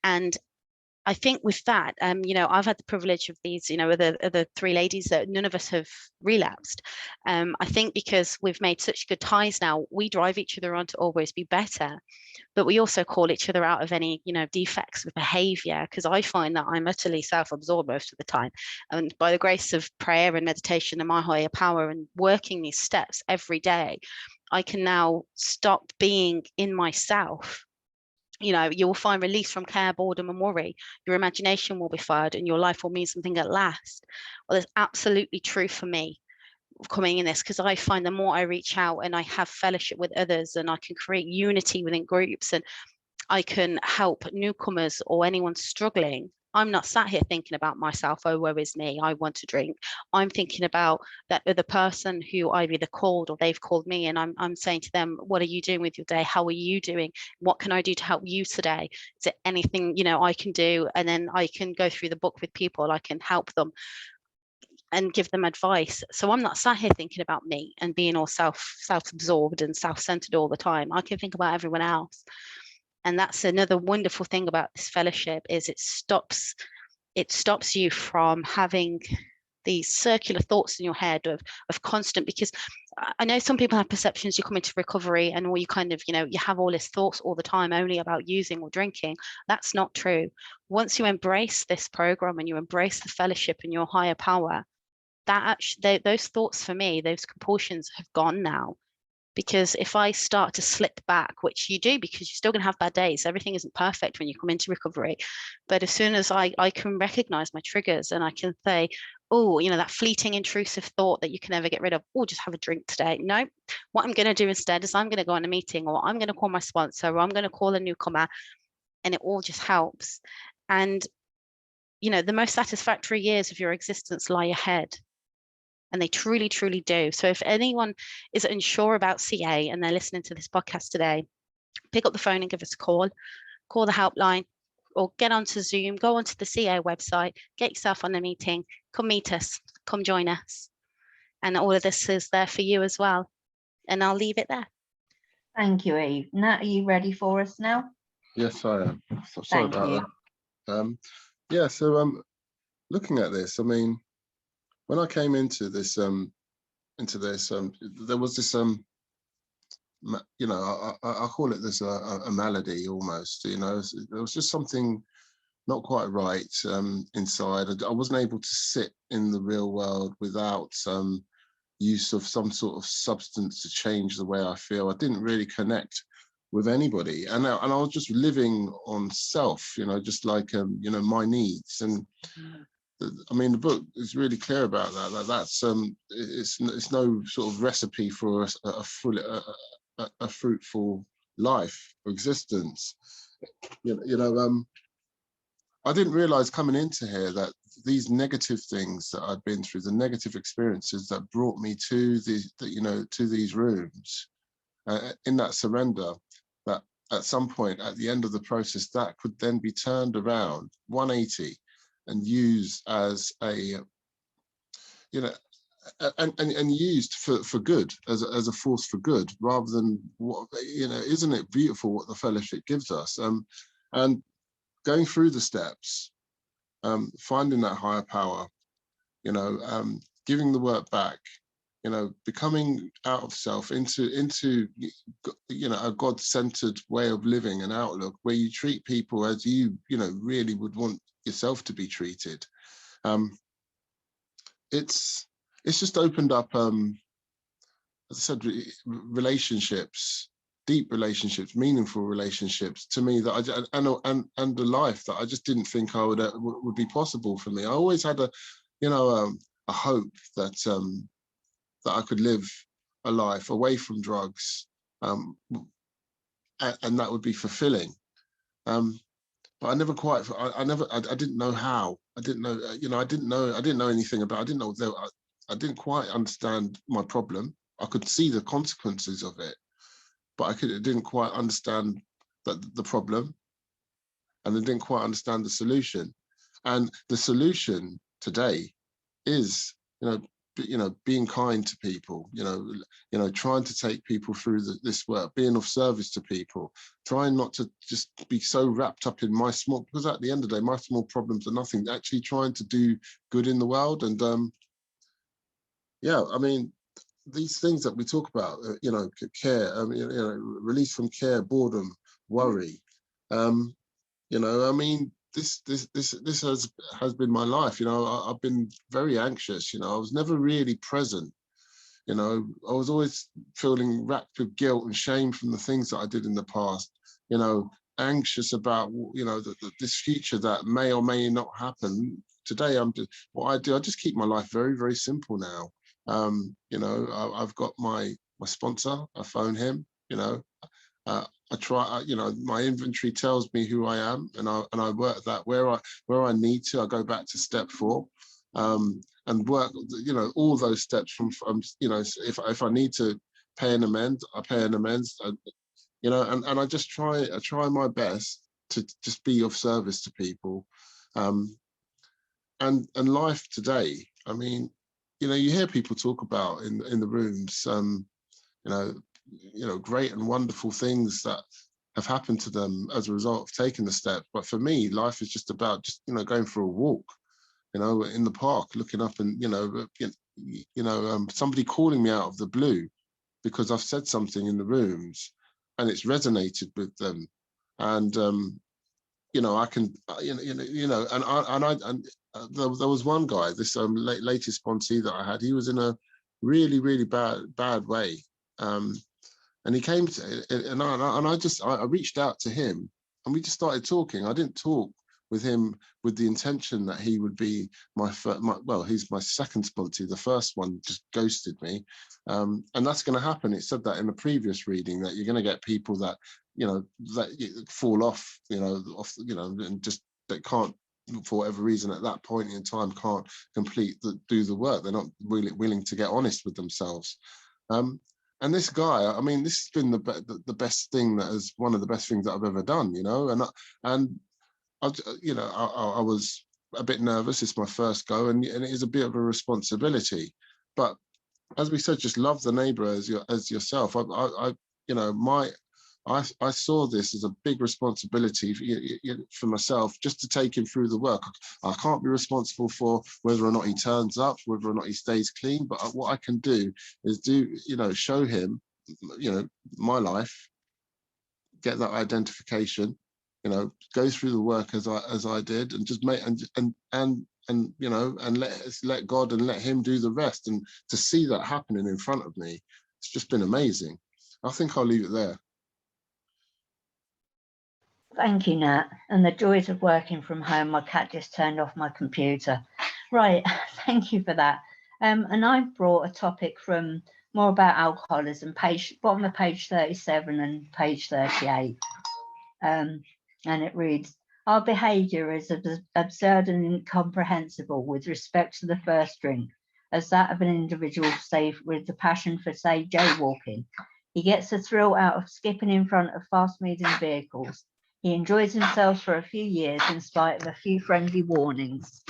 C: And I think with that, you know, I've had the privilege of these, you know, the 3 ladies that none of us have relapsed. I think because we've made such good ties now, we drive each other on to always be better. But we also call each other out of any, you know, defects of behavior, because I find that I'm utterly self-absorbed most of the time. And by the grace of prayer and meditation and my higher power and working these steps every day, I can now stop being in myself. You know, you will find release from care, boredom, and worry. Your imagination will be fired, and your life will mean something at last. Well, that's absolutely true for me coming in this, because I find the more I reach out and I have fellowship with others, and I can create unity within groups, and I can help newcomers or anyone struggling. I'm not sat here thinking about myself, oh, woe is me, I want to drink. I'm thinking about that other person who I've either called or they've called me, and I'm saying to them, what are you doing with your day? How are you doing? What can I do to help you today? Is there anything, you know, I can do? And then I can go through the book with people, I can help them and give them advice. So I'm not sat here thinking about me and being all self-absorbed and self-centered all the time. I can think about everyone else. And that's another wonderful thing about this fellowship, is it stops you from having these circular thoughts in your head of constant, because I know some people have perceptions, you come into recovery and all you kind of, you know, you have all these thoughts all the time only about using or drinking. That's not true. Once you embrace this program and you embrace the fellowship and your higher power, that actually, those thoughts for me, those compulsions have gone now. Because if I start to slip back, which you do because you're still going to have bad days, everything isn't perfect when you come into recovery. But as soon as I can recognize my triggers and I can say, oh, you know, that fleeting intrusive thought that you can never get rid of, oh, just have a drink today. No, what I'm going to do instead is I'm going to go on a meeting, or I'm going to call my sponsor, or I'm going to call a newcomer, and it all just helps. And, you know, the most satisfactory years of your existence lie ahead. And they truly, truly do. So if anyone is unsure about CA and they're listening to this podcast today, pick up the phone and give us a call the helpline, or get onto Zoom, go onto the CA website, get yourself on a meeting, come meet us, come join us. And all of this is there for you as well. And I'll leave it there.
A: Thank you, Eve. Nat, are you ready for us now?
B: Yes, I am. Sorry about that. Yeah, so looking at this, I mean, when I came into this, there was this, you know, I call it this a malady almost. You know, there was just something not quite right inside. I wasn't able to sit in the real world without use of some sort of substance to change the way I feel. I didn't really connect with anybody, and I was just living on self, you know, just like you know, my needs. And I mean, the book is really clear about that. That's it's no sort of recipe for a fruitful life or existence. You know, I didn't realize coming into here that these negative things that I'd been through, the negative experiences that brought me to you know, to these rooms, in that surrender, that at some point at the end of the process, that could then be turned around 180 and used as a, you know, and used for good, as a force for good, rather than what, you know, isn't it beautiful what the fellowship gives us? And going through the steps, finding that higher power, you know, giving the work back, you know, becoming out of self into you know, a God-centered way of living and outlook, where you treat people as you know, really would want yourself to be treated. It's just opened up, as I said, relationships, deep relationships, meaningful relationships to me, that and a life that I just didn't think I would be possible for me. I always had a, you know, a hope that that I could live a life away from drugs, and that would be fulfilling. But I never quite, I didn't know how. I didn't know, you know, I didn't know anything about, I didn't quite understand my problem. I could see the consequences of it, but I didn't quite understand the problem, and I didn't quite understand the solution. And the solution today is, you know, being kind to people, you know, trying to take people through this work, being of service to people, trying not to just be so wrapped up in my small, because at the end of the day, my small problems are nothing, actually trying to do good in the world. And yeah, I mean, these things that we talk about, you know, care, you know, release from care, boredom, worry, you know, I mean, this has been my life. You know, I've been very anxious. You know, I was never really present. You know, I was always feeling racked with guilt and shame from the things that I did in the past. You know, anxious about, you know, this future that may or may not happen. Today, what I do, I just keep my life very, very simple now. You know, I've got my sponsor. I phone him. You know. I try, you know, my inventory tells me who I am, and I work that where I need to. I go back to step 4, and work, you know, all those steps from you know, if I need to pay an amends, I pay an amends, you know, and I just try my best to just be of service to people, and life today. I mean, you know, you hear people talk about in the rooms, you know, great and wonderful things that have happened to them as a result of taking the steps. But for me, life is just about you know, going for a walk, you know, in the park, looking up and, you know, somebody calling me out of the blue because I've said something in the rooms and it's resonated with them. And, you know, I can, there was one guy, this latest sponsee that I had, he was in a really, really bad way. And he came to, and I reached out to him, and we just started talking. I didn't talk with him with the intention that he would be well, he's my second sponsee. The first one just ghosted me, and that's going to happen. It said that in the previous reading, that you're going to get people that, you know, that fall off, you know, and just that can't, for whatever reason at that point in time, can't do the work. They're not really willing to get honest with themselves. And this guy, I mean, this has been the best thing, that is one of the best things that I've ever done, you know. And you know, I was a bit nervous. It's my first go, and it is a bit of a responsibility. But as we said, just love the neighbour as yourself. You know, I saw this as a big responsibility for myself, just to take him through the work. I can't be responsible for whether or not he turns up, whether or not he stays clean, but what I can do is show him, my life, get that identification, go through the work as I did, and just make and let God and let him do the rest. And to see that happening in front of me, it's just been amazing. I think I'll leave it there.
A: Thank you, Nat. And the joys of working from home. My cat just turned off my computer. Right, thank you for that. And I've brought a topic from more about alcoholism, bottom of page 37 and page 38. And it reads, our behaviour is as absurd and incomprehensible with respect to the first drink as that of an individual, say, with the passion for, say, jaywalking. He gets a thrill out of skipping in front of fast-moving vehicles. He enjoys himself for a few years in spite of a few friendly warnings.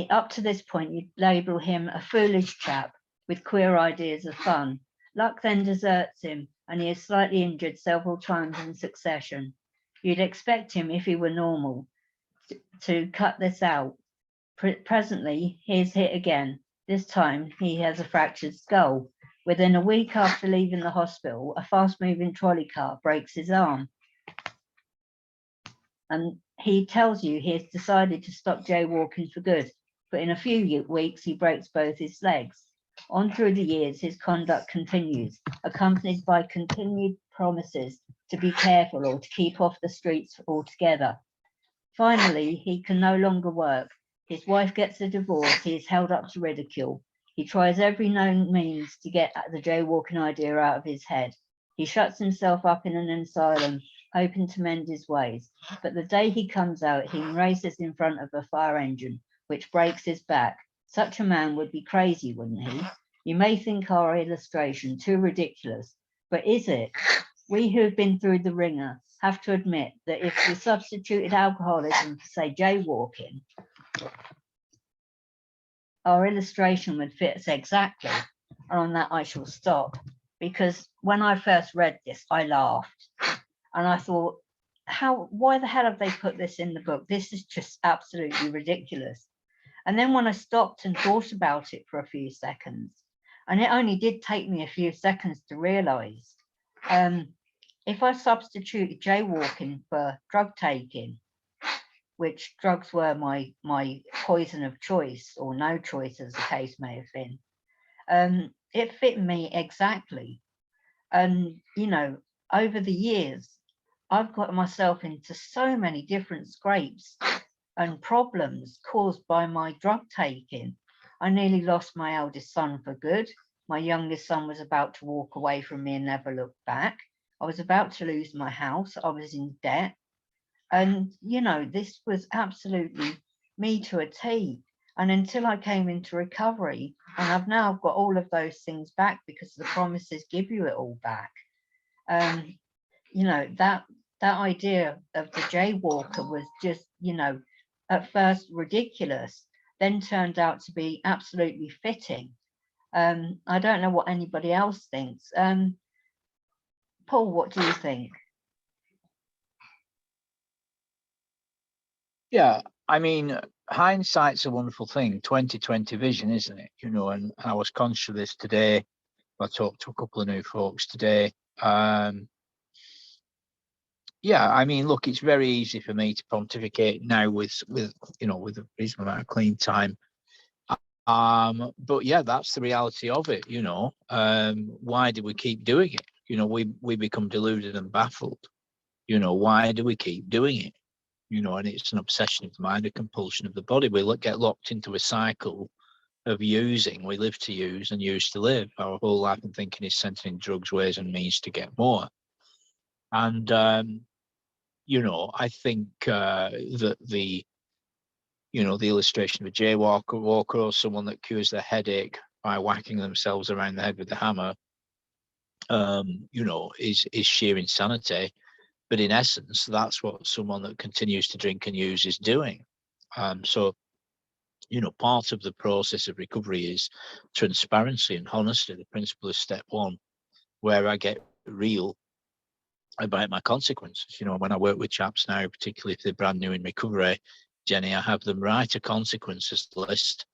A: Up to this point, you'd label him a foolish chap with queer ideas of fun. Luck then deserts him, and he is slightly injured several times in succession. You'd expect him, if he were normal, to cut this out. Presently, he is hit again. This time, he has a fractured skull. Within a week after leaving the hospital, a fast-moving trolley car breaks his arm. And he tells you he has decided to stop jaywalking for good, but in a few weeks, he breaks both his legs. On through the years, his conduct continues, accompanied by continued promises to be careful or to keep off the streets altogether. Finally, he can no longer work. His wife gets a divorce. He is held up to ridicule. He tries every known means to get the jaywalking idea out of his head. He shuts himself up in an asylum, hoping to mend his ways. But the day he comes out, he races in front of a fire engine, which breaks his back. Such a man would be crazy, wouldn't he? You may think our illustration too ridiculous, but is it? We who have been through the ringer have to admit that if we substituted alcoholism for, say, jaywalking, our illustration would fit us exactly. And on that, I shall stop, because when I first read this, I laughed, and I thought, why the hell have they put this in the book? This is just absolutely ridiculous. And then when I stopped and thought about it for a few seconds, and it only did take me a few seconds to realize, if I substituted jaywalking for drug taking, which drugs were my poison of choice, or no choice as the case may have been, it fit me exactly. And, over the years, I've got myself into so many different scrapes and problems caused by my drug taking. I nearly lost my eldest son for good. My youngest son was about to walk away from me and never look back. I was about to lose my house. I was in debt. And, this was absolutely me to a T. And until I came into recovery, and I've now got all of those things back because the promises give you it all back. That idea of the jaywalker was just, at first ridiculous, then turned out to be absolutely fitting. I don't know what anybody else thinks. Paul, what do you think?
D: Yeah, I mean, hindsight's a wonderful thing, 20/20 vision, isn't it? And I was conscious of this today. I talked to a couple of new folks today. Yeah, I mean, look, it's very easy for me to pontificate now with a reasonable amount of clean time. But yeah, that's the reality of it. Why do we keep doing it? We become deluded and baffled. Why do we keep doing it? And it's an obsession of the mind, a compulsion of the body. We get locked into a cycle of using. We live to use and use to live. Our whole life and thinking is centered in drugs, ways, and means to get more. And I think that the illustration of a jaywalker or someone that cures their headache by whacking themselves around the head with a hammer, is sheer insanity. But in essence, that's what someone that continues to drink and use is doing. So, part of the process of recovery is transparency and honesty, the principle of step one. where I get real about my consequences. You know, when I work with chaps now, particularly if they're brand new in recovery, Jenny, I have them write a consequences list.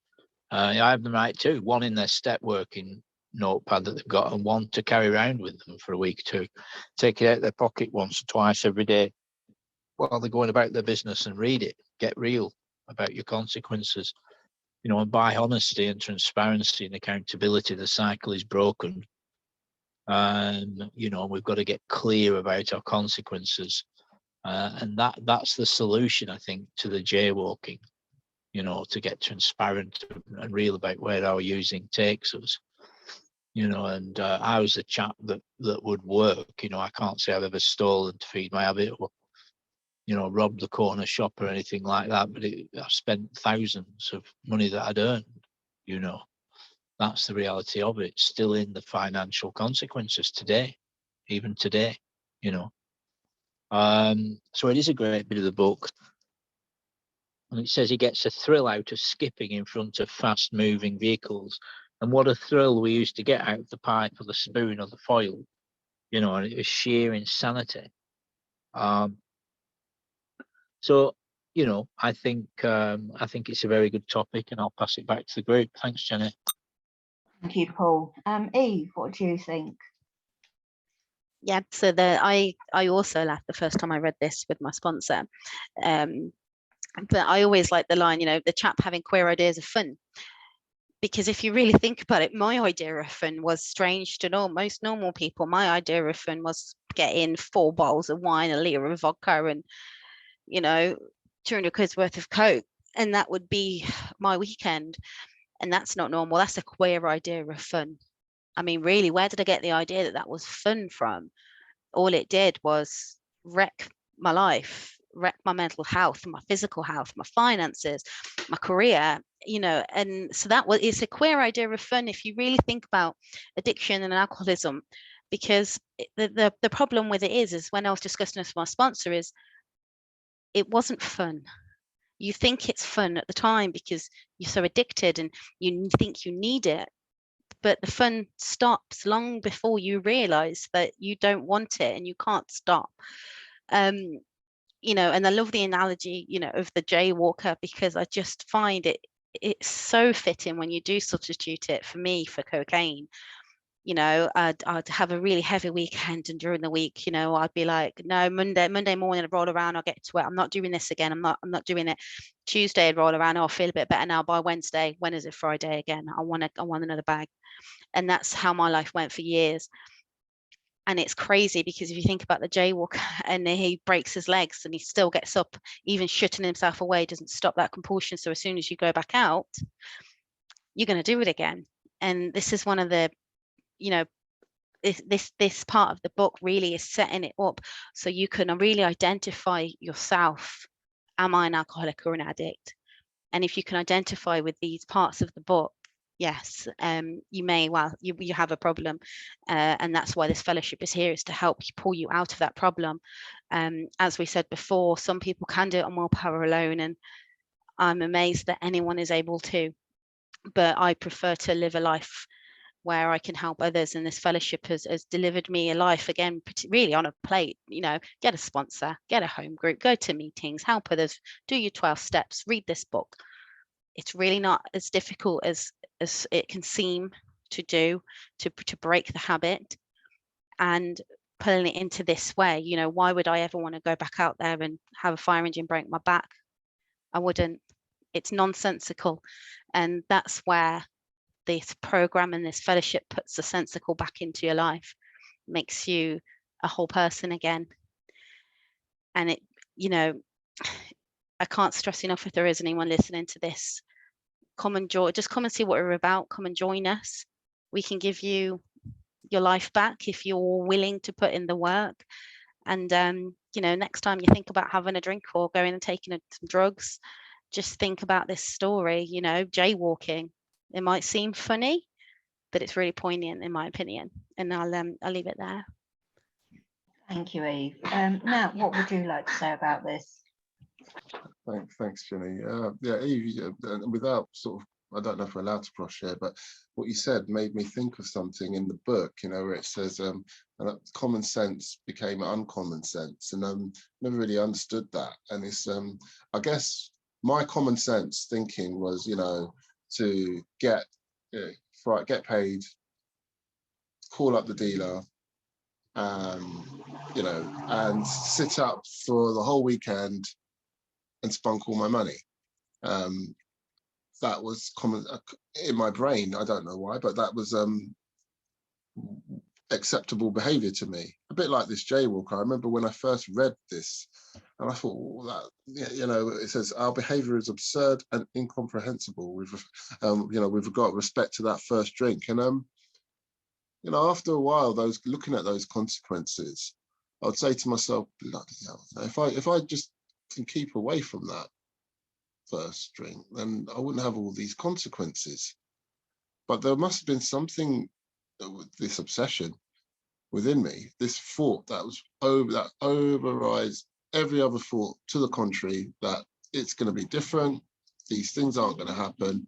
D: I have them write two, one in their Stepworking notepad that they've got, and one to carry around with them for a week or two. Take it out of their pocket once or twice every day while they're going about their business, and read it. Get real about your consequences. You know, and by honesty and transparency and accountability, the cycle is broken. And, you know, we've got to get clear about our consequences. And that's the solution, I think, to the jaywalking, you know, to get transparent and real about where our using takes us. You know, and I was a chap that would work. You know, I can't say I've ever stolen to feed my habit or, you know, robbed the corner shop or anything like that, but I've spent thousands of money that I'd earned. You know, that's the reality of it. Still in the financial consequences today, even today, you know. So it is a great bit of the book. And it says he gets a thrill out of skipping in front of fast moving vehicles. And what a thrill we used to get out of the pipe or the spoon or the foil, you know, and it was sheer insanity. So, you know, I think it's a very good topic, and I'll pass it back to the group. Thanks, Jenny.
A: Thank you, Paul. Eve, what do you think?
C: Yeah, so I also laughed the first time I read this with my sponsor. But I always like the line, you know, the chap having queer ideas of fun. Because if you really think about it, my idea of fun was strange to most normal people. My idea of fun was getting 4 bottles of wine, a litre of vodka, and, you know, 200 quid's worth of Coke. And that would be my weekend. And that's not normal. That's a queer idea of fun. I mean, really, where did I get the idea that that was fun from? All it did was wreck my life, wreck my mental health, my physical health, my finances, my career, you know. And so it's a queer idea of fun if you really think about addiction and alcoholism, because the problem with it is when I was discussing this with my sponsor, is it wasn't fun. You think it's fun at the time because you're so addicted and you think you need it, but the fun stops long before you realize that you don't want it and you can't stop. You know, and I love the analogy, you know, of the jaywalker, because I just find it's so fitting when you do substitute it, for me, for cocaine. You know, I'd have a really heavy weekend, and during the week, you know, I'd be like, no, Monday morning I'd roll around, I'll get to it, I'm not doing this again, I'm not doing it. Tuesday I'd roll around, oh, I feel a bit better now. By Wednesday, when is it, Friday again, I want another bag. And that's how my life went for years. And it's crazy, because if you think about the jaywalker and he breaks his legs and he still gets up, even shutting himself away doesn't stop that compulsion. So as soon as you go back out, you're going to do it again. And this is one of the, you know, this part of the book really is setting it up so you can really identify yourself. Am I an alcoholic or an addict? And if you can identify with these parts of the book, yes, you may, well, you have a problem. And that's why this fellowship is here, is to help you, pull you out of that problem. As we said before, some people can do it on willpower alone, and I'm amazed that anyone is able to. But I prefer to live a life where I can help others, and this fellowship has delivered me a life, again, really on a plate. You know, get a sponsor, get a home group, go to meetings, help others, do your 12 steps, read this book. It's really not as difficult as it can seem to do, to break the habit. And pulling it into this way, you know, why would I ever want to go back out there and have a fire engine break my back? I wouldn't. It's nonsensical. And that's where this program and this fellowship puts the sensical back into your life, makes you a whole person again. And it, you know, I can't stress enough, if there is anyone listening to this, come and see what we're about. Come and join us. We can give you your life back if you're willing to put in the work. And you know, next time you think about having a drink or going and taking some drugs, just think about this story. You know, jaywalking. It might seem funny, but it's really poignant, in my opinion. And I'll leave it there.
A: Thank you, Eve. Matt, what would you like to say about this?
B: Thanks, Jenny. Yeah, Eve, without sort of I don't know if we're allowed to cross share, but what you said made me think of something in the book, you know, where it says common sense became uncommon sense, and never really understood that. And it's I guess my common sense thinking was, you know, to get paid, call up the dealer, you know, and sit up for the whole weekend and spunk all my money. That was common in my brain. I don't know why, but that was acceptable behavior to me. A bit like this Jaywalker. I remember when I first read this, and I thought, well, that, you know, it says our behavior is absurd and incomprehensible with, you know, with regard respect to that first drink. And you know, after a while, looking at those consequences, I would say to myself, bloody hell, if I just can keep away from that first drink, then I wouldn't have all these consequences. But there must have been something with this obsession within me, this thought that overrides every other thought to the contrary, that it's going to be different, these things aren't going to happen.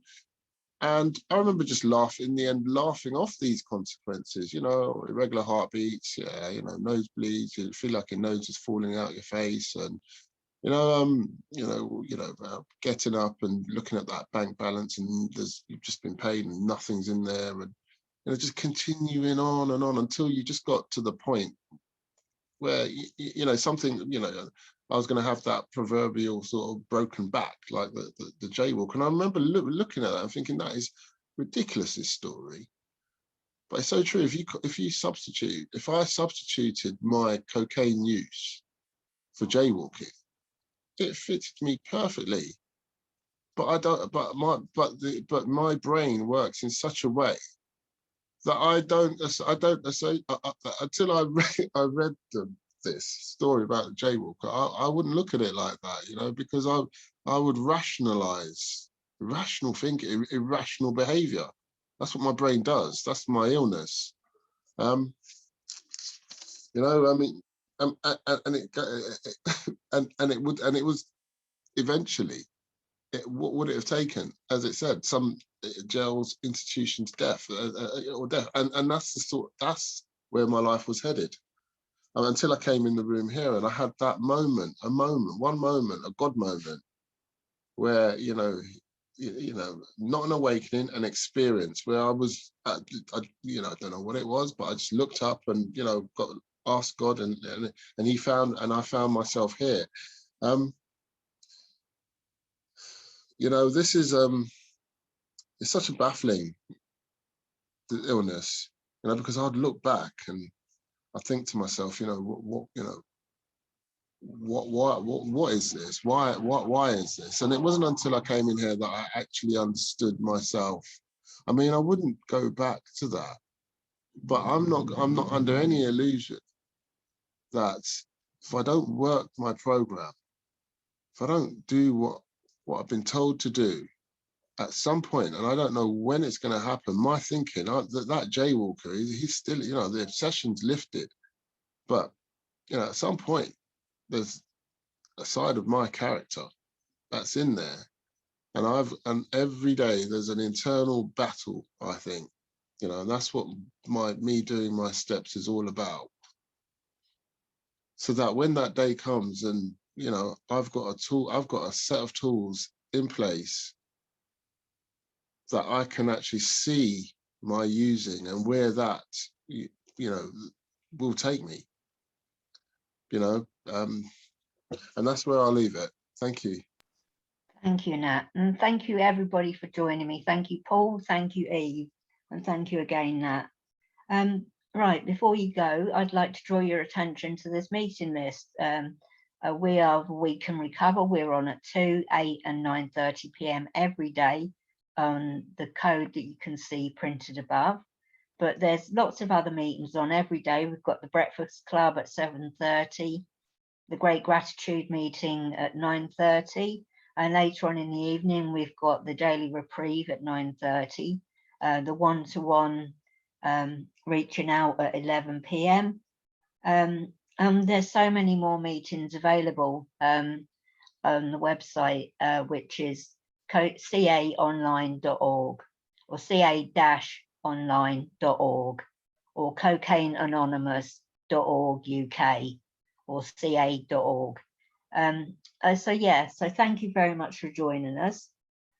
B: And I remember just laughing off these consequences, you know, irregular heartbeats, yeah, you know, nosebleeds, you feel like your nose is falling out your face, and getting up and looking at that bank balance, and you've just been paid and nothing's in there, and you know, just continuing on and on until you just got to the point where you know, something, you know, I was going to have that proverbial sort of broken back, like the jaywalk. And I remember looking at that and thinking, that is ridiculous, this story. But it's so true. If I substituted my cocaine use for jaywalking, it fits me perfectly. But I don't. But my brain works in such a way that I don't until I read this story about the jaywalker. I wouldn't look at it like that, you know, because I would rationalize irrational thinking, irrational behavior. That's what my brain does. That's my illness. You know, I mean, it was eventually. What would it have taken? As it said, some jails, institutions, death, or death, and that's where my life was headed. Until I came in the room here, and I had that moment, one moment, a God moment, where you know, not an awakening, an experience where I was, I don't know what it was, but I just looked up and you know, asked God, and He found, and I found myself here. You know, this is it's such a baffling illness, you know, because I'd look back and I think to myself, you know, what is this? Why is this? And it wasn't until I came in here that I actually understood myself. I mean, I wouldn't go back to that, but I'm not under any illusion that if I don't work my program, if I don't do what I've been told to do, at some point, and I don't know when it's going to happen, my thinking, that jaywalker, he's still, you know, the obsession's lifted. But, you know, at some point, there's a side of my character that's in there. And every day there's an internal battle, I think, you know, and that's what me doing my steps is all about. So that when that day comes and, you know, I've got a set of tools in place that I can actually see my using and where that, you know, will take me, you know, and that's where I'll leave it. Thank you.
A: Thank you, Nat. And thank you, everybody, for joining me. Thank you, Paul. Thank you, Eve. And thank you again, Nat. Right, before you go, I'd like to draw your attention to this meeting list. We are We Can Recover. We're on at 2, 8 and 9:30 p.m. every day on the code that you can see printed above. But there's lots of other meetings on every day. We've got the Breakfast Club at 7:30, the Great Gratitude meeting at 9:30, and later on in the evening, we've got the Daily Reprieve at 9:30, the one-to-one reaching out at 11 p.m. There's so many more meetings available on the website, which is caonline.org or ca-online.org or cocaineanonymous.org UK or ca.org. So thank you very much for joining us.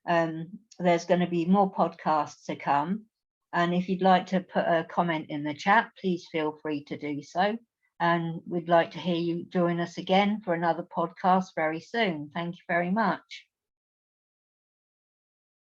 A: There's going to be more podcasts to come, and if you'd like to put a comment in the chat, please feel free to do so, and we'd like to hear you join us again for another podcast very soon. Thank you very much.